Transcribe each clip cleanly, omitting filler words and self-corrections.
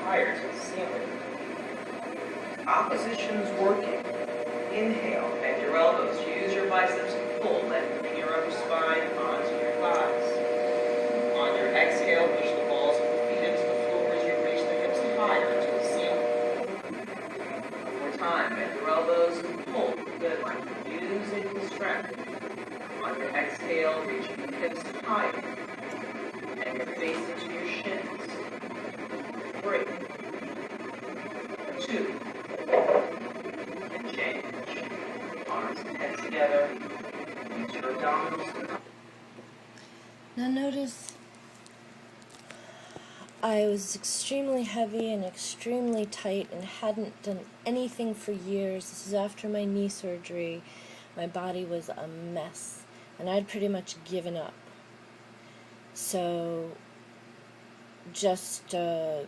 higher to the ceiling. Opposition's working. Inhale, bend your elbows. Use your biceps to pull. Lengthen your upper spine onto your thighs. On your exhale, push the balls of the feet into the floor as you reach the hips higher to the ceiling. One more time, bend your elbows and pull. Good. Using the strength. On your exhale, reaching the hips higher. And your face into your shins. 3, 2, and change. Arms and head together. Use your abdominals. Now notice I was extremely heavy and extremely tight and hadn't done anything for years. This is after my knee surgery. My body was a mess, and I'd pretty much given up. So just, not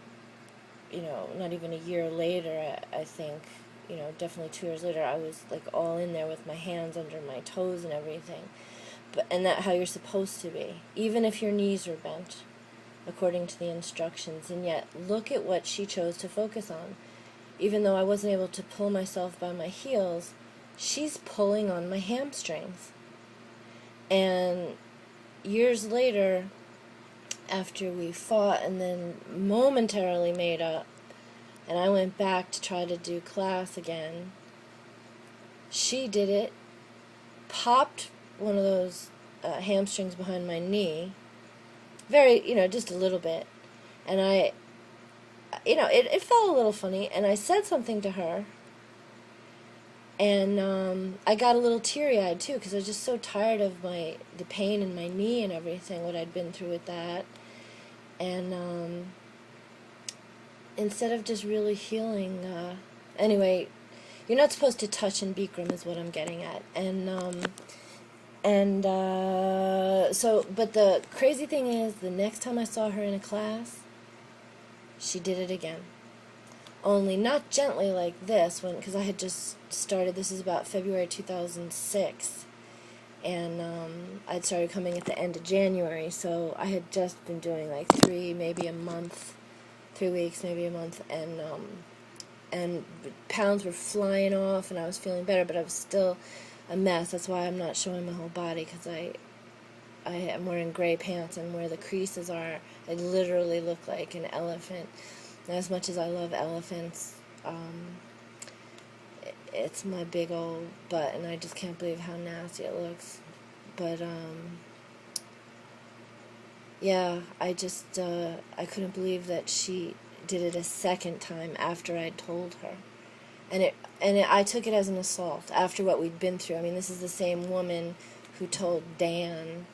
even a year later, I think, definitely 2 years later, I was like all in there with my hands under my toes and everything. And that's how you're supposed to be, even if your knees are bent, according to the instructions. And yet, look at what she chose to focus on. Even though I wasn't able to pull myself by my heels, she's pulling on my hamstrings. And years later, after we fought and then momentarily made up, and I went back to try to do class again, she did it, popped one of those hamstrings behind my knee, very, just a little bit, and it felt a little funny, and I said something to her, and I got a little teary-eyed too, because I was just so tired of the pain in my knee and everything, what I'd been through with that, and instead of just really healing, anyway, you're not supposed to touch in Bikram is what I'm getting at, but the crazy thing is, the next time I saw her in a class, she did it again. Only not gently like this, because I had just started, this is about February 2006, and I'd started coming at the end of January, so I had just been doing like 3 weeks, maybe a month, and pounds were flying off, and I was feeling better, but I was still a mess. That's why I'm not showing my whole body, because I am wearing gray pants, and where the creases are, I literally look like an elephant. And as much as I love elephants, it's my big old butt, and I just can't believe how nasty it looks. But yeah, I just I couldn't believe that she did it a second time after I'd told her. I took it as an assault after what we'd been through. I mean, this is the same woman who told Dan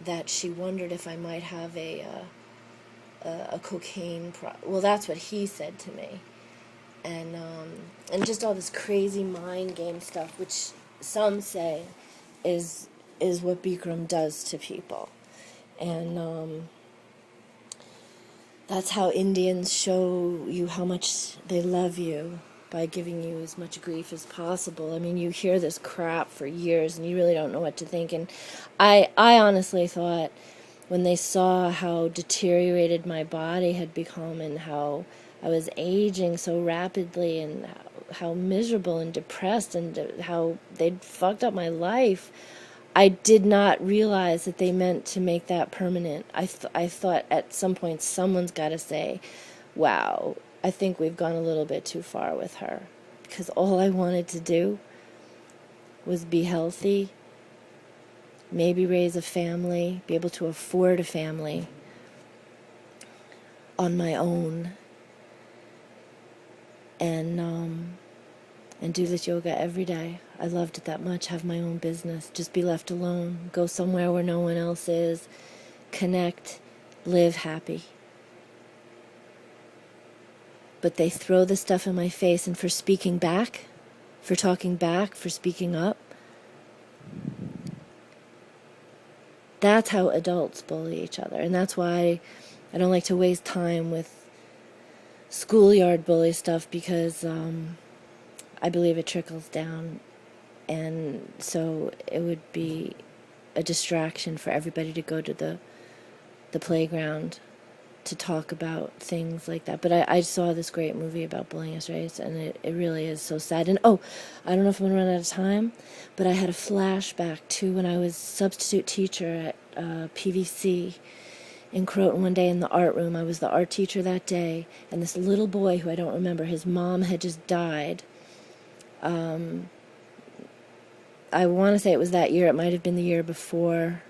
that she wondered if I might have a cocaine well, that's what he said to me. And just all this crazy mind game stuff, which some say is what Bikram does to people. And that's how Indians show you how much they love you, by giving you as much grief as possible. I mean, you hear this crap for years, and you really don't know what to think. And I honestly thought, when they saw how deteriorated my body had become, and how I was aging so rapidly, and how miserable and depressed, and how they'd fucked up my life, I did not realize that they meant to make that permanent. I thought at some point someone's got to say, wow, I think we've gone a little bit too far with her. Because all I wanted to do was be healthy, maybe raise a family, be able to afford a family on my own, and do this yoga every day. I loved it that much, have my own business, just be left alone, go somewhere where no one else is, connect, live happy. But they throw this stuff in my face, and for speaking back, for talking back, for speaking up, that's how adults bully each other. And that's why I don't like to waste time with schoolyard bully stuff, because I believe it trickles down, and so it would be a distraction for everybody to go to the playground to talk about things like that. But I saw this great movie about bullying yesterday, and it really is so sad. And oh, I don't know if I'm going to run out of time, but I had a flashback to when I was substitute teacher at PVC in Croton one day in the art room. I was the art teacher that day, and this little boy who I don't remember, his mom had just died. I want to say it was that year. It might have been the year before.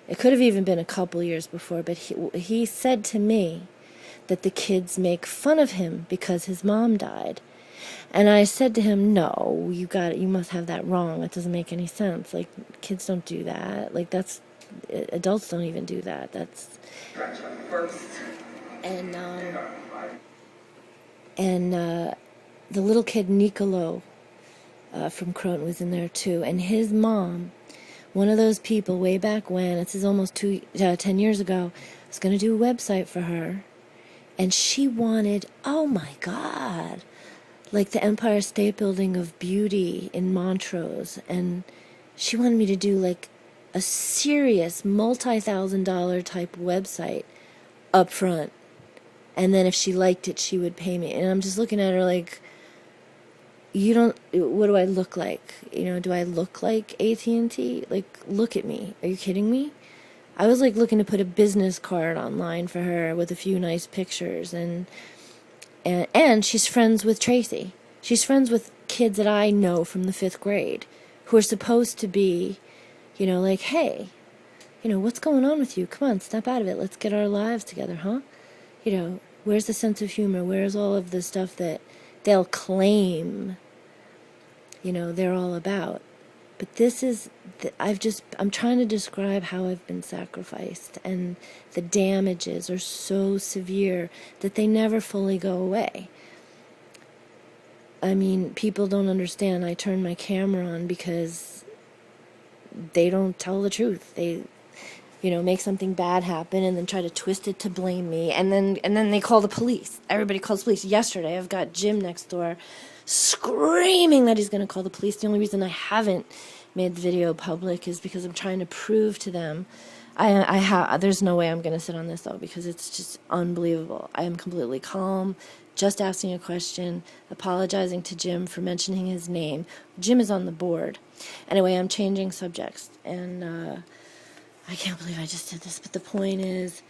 It could have even been a couple years before, but he said to me that the kids make fun of him because his mom died. And I said to him, no, you must have that wrong. That doesn't make any sense. Like, kids don't do that. Like, adults don't even do that. And the little kid, Nicolo, from Croton was in there too. And his mom, one of those people way back when, this is almost 10 years ago, was going to do a website for her. And she wanted, oh my God, like the Empire State Building of beauty in Montrose. And she wanted me to do like a serious multi-$1,000 type website up front. And then if she liked it, she would pay me. And I'm just looking at her like, what do I look like? Do I look like AT&T? Like, look at me. Are you kidding me? I was like looking to put a business card online for her with a few nice pictures, and she's friends with Tracy. She's friends with kids that I know from the 5th grade who are supposed to be, like, hey, what's going on with you? Come on, snap out of it. Let's get our lives together, huh? Where's the sense of humor? Where's all of the stuff that they'll claim, they're all about? But this is, I'm trying to describe how I've been sacrificed, and the damages are so severe that they never fully go away. I mean, people don't understand. I turn my camera on because they don't tell the truth. They, make something bad happen and then try to twist it to blame me. And then they call the police. Everybody calls the police. Yesterday, I've got Jim next door screaming that he's going to call the police. The only reason I haven't made the video public is because I'm trying to prove to them. There's no way I'm going to sit on this, though, because it's just unbelievable. I am completely calm, just asking a question, apologizing to Jim for mentioning his name. Jim is on the board. Anyway, I'm changing subjects, and I can't believe I just did this, but the point is,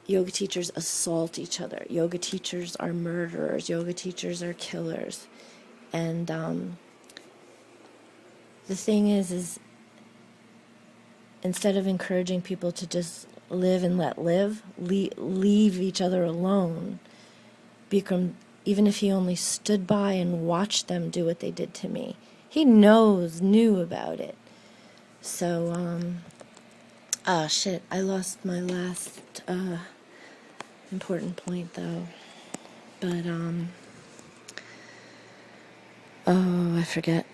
yoga teachers assault each other. Yoga teachers are murderers. Yoga teachers are killers. And the thing is instead of encouraging people to just live and let live, leave each other alone. Bikram, even if he only stood by and watched them do what they did to me, he knew about it. So, shit, I lost my last important point, though. But, I forget.